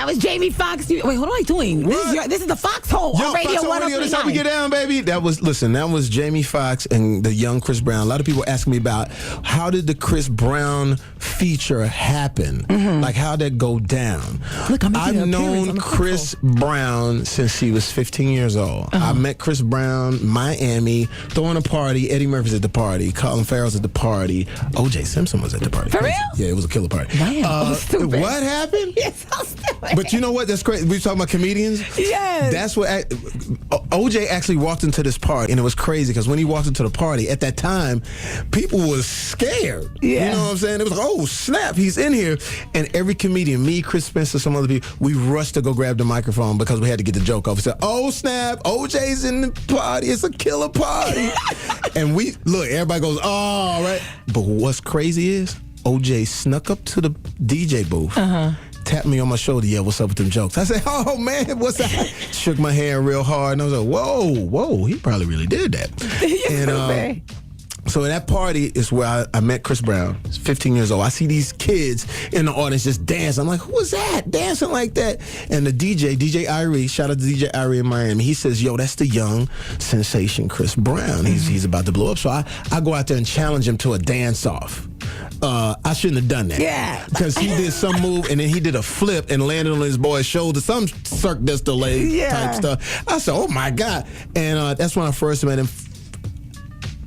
was Jamie Foxx. Wait, what am I doing? This is the Foxhole on Radio 103.9. That's how we get down, baby. That was Jamie Foxx and the young Chris Brown. A lot of people asking me about how did the Chris Brown feature happen? Like, how'd that go down? Look, I've known Chris Brown since he was 15 years old. I met Chris Brown, Miami, throwing a party. Eddie Murphy's at the party. Colin Farrell's at the party. O.J. Simpson was at the party. For real? Yeah, it was a killer party. Man, stupid. What happened? Yes, so stupid. But you know what? That's crazy. We were talking about comedians. Yes. That's what O.J. actually walked into this party, and it was crazy because when he walked into the party, at that time, people was scared. Yeah. You know what I'm saying? It was like, oh, snap, he's in here. And every comedian, me, Chris Spencer, some other people, we rushed to go grab the microphone because we had to get the joke off. We said, oh, snap, O.J.'s in the party. It's a killer party. And everybody goes, oh, right. But what's crazy is O.J. snuck up to the DJ booth, tapped me on my shoulder, what's up with them jokes? I said, oh, man, what's that? Shook my hand real hard, and I was like, whoa, he probably really did that. And so at that party is where I met Chris Brown. He's 15 years old. I see these kids in the audience just dancing. I'm like, who is that dancing like that? And the DJ Irie, shout out to DJ Irie in Miami, he says, yo, that's the young sensation Chris Brown. He's about to blow up. So I go out there and challenge him to a dance-off. I shouldn't have done that. Yeah. Because he did some move, and then he did a flip and landed on his boy's shoulder, some Cirque du Soleil type stuff. I said, oh, my God. And that's when I first met him.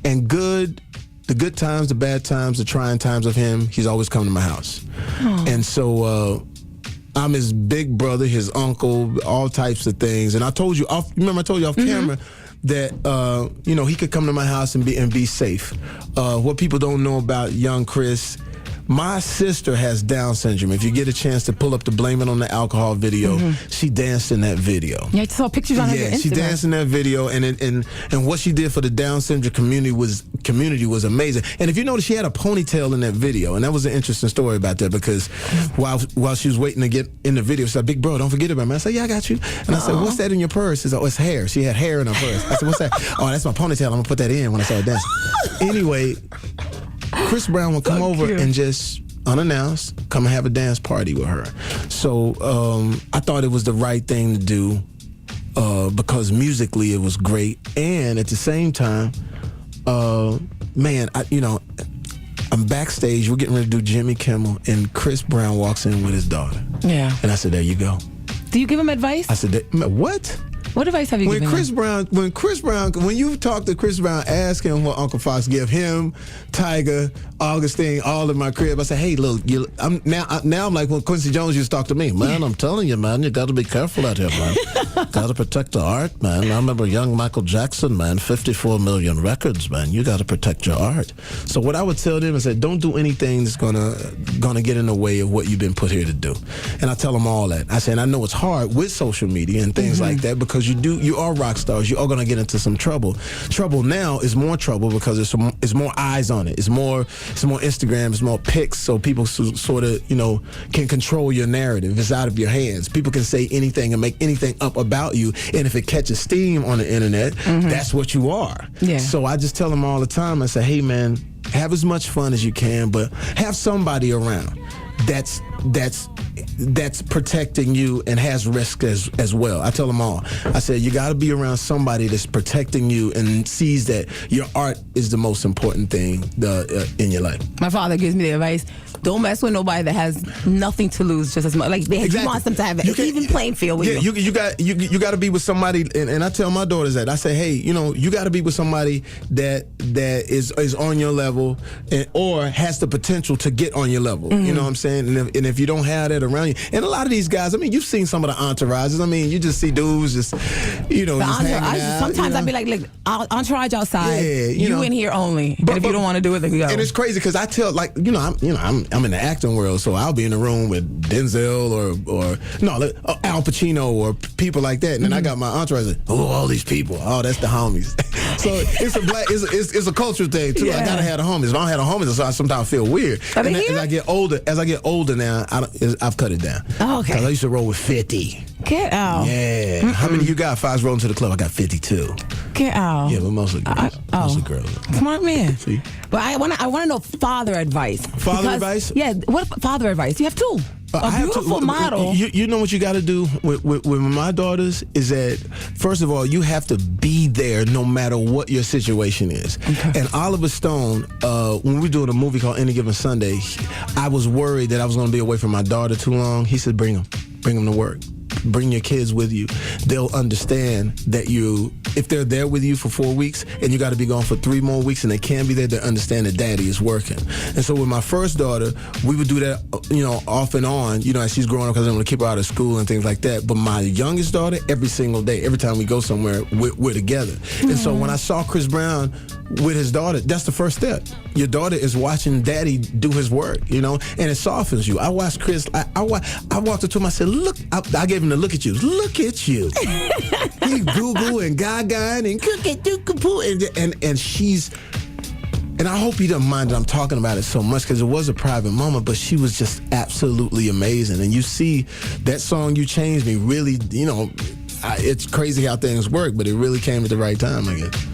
And the good times, the bad times, the trying times of him, he's always come to my house. And so I'm his big brother, his uncle, all types of things. And I told you off camera that he could come to my house and be safe. What people don't know about young Chris, my sister has Down syndrome. If you get a chance to pull up the Blame It on the Alcohol video, she danced in that video. Yeah, I saw pictures on her Instagram. Yeah, she danced in that video, and what she did for the Down syndrome community was amazing. And if you notice, she had a ponytail in that video, and that was an interesting story about that because while she was waiting to get in the video, she said, "Big bro, don't forget about me." I said, "Yeah, I got you." And I said, "What's that in your purse?" She said, "Oh, it's hair." She had hair in her purse. I said, "What's that?" "Oh, that's my ponytail. I'm gonna put that in when I start dancing." Anyway, Chris Brown would come over and just unannounced come and have a dance party with her. So I thought it was the right thing to do because musically it was great, and at the same time, I'm backstage. We're getting ready to do Jimmy Kimmel, and Chris Brown walks in with his daughter. Yeah, and I said, "There you go." Do you give him advice? I said, "What? What advice have you given him? When you talk to Chris Brown, ask him what Uncle Fox give him, Tiger, Augustine, all in my crib. I say, hey, look, I'm like when Quincy Jones used to talk to me. Man, I'm telling you, man, you got to be careful out here, man. Got to protect the art, man. I remember young Michael Jackson, man, 54 million records, man. You got to protect your art. So what I would tell them is that don't do anything that's gonna get in the way of what you've been put here to do. And I tell them all that. I say, and I know it's hard with social media and things like that because you are rock stars. You are going to get into some trouble. Trouble now is more trouble because it's more eyes on it. It's more Instagram. It's more pics. So people sort of can control your narrative. It's out of your hands. People can say anything and make anything up about you. And if it catches steam on the internet, that's what you are. Yeah. So I just tell them all the time. I say, hey man, have as much fun as you can, but have somebody around that's protecting you and has risk as well. I tell them all. I said, you got to be around somebody that's protecting you and sees that your art is the most important thing in your life. My father gives me the advice, don't mess with nobody that has nothing to lose just as much. Like, he wants them to have an even playing field with you. You got to be with somebody, and I tell my daughters that. I say, hey, you got to be with somebody that is on your level or has the potential to get on your level. You know what I'm saying? And if you don't have that around you, and a lot of these guys, I mean, you've seen some of the entourages. I mean, you just see dudes just hanging out. Sometimes I'd be like, look, entourage outside. Yeah, you in here only. But if you don't want to do it, then go. And it's crazy because I tell, like, I'm in the acting world, so I'll be in the room with Denzel or Al Pacino or people like that, and then I got my entourage. Like, all these people. Oh, that's the homies. So it's a cultural thing too. I gotta have the homies. If I don't have the homies, so I sometimes feel weird. And as I get older now, I've cut it down. Oh, okay. Because I used to roll with 50. Get out. Yeah. How many you got? If I was rolling to the club, I got 52. Get out. Yeah, but mostly girls. Mostly girls. Smart man. See? But I want to know father advice. Father advice? Yeah. What father advice? You have two. A beautiful model. You know what you got to do with my daughters is that, first of all, you have to be there no matter what your situation is. Okay. And Oliver Stone, when we were doing a movie called Any Given Sunday, I was worried that I was going to be away from my daughter too long. He said, bring them to work. Bring your kids with you. They'll understand that if they're there with you for 4 weeks and you got to be gone for 3 more weeks and they can't be there, they understand that daddy is working. And so with my first daughter, we would do that, off and on, as she's growing up, because I'm going to keep her out of school and things like that. But my youngest daughter, every single day, every time we go somewhere, we're together. Mm-hmm. And so when I saw Chris Brown with his daughter, that's the first step. Your daughter is watching daddy do his work, and it softens you. I watched Chris, I walked up to him, I said, look, I gave him the look at you. Look at you. He Google and Gaga and and she's, and I hope he doesn't mind that I'm talking about it so much because it was a private moment, but she was just absolutely amazing. And you see that song, You Changed Me, really, it's crazy how things work, but it really came at the right time, I guess.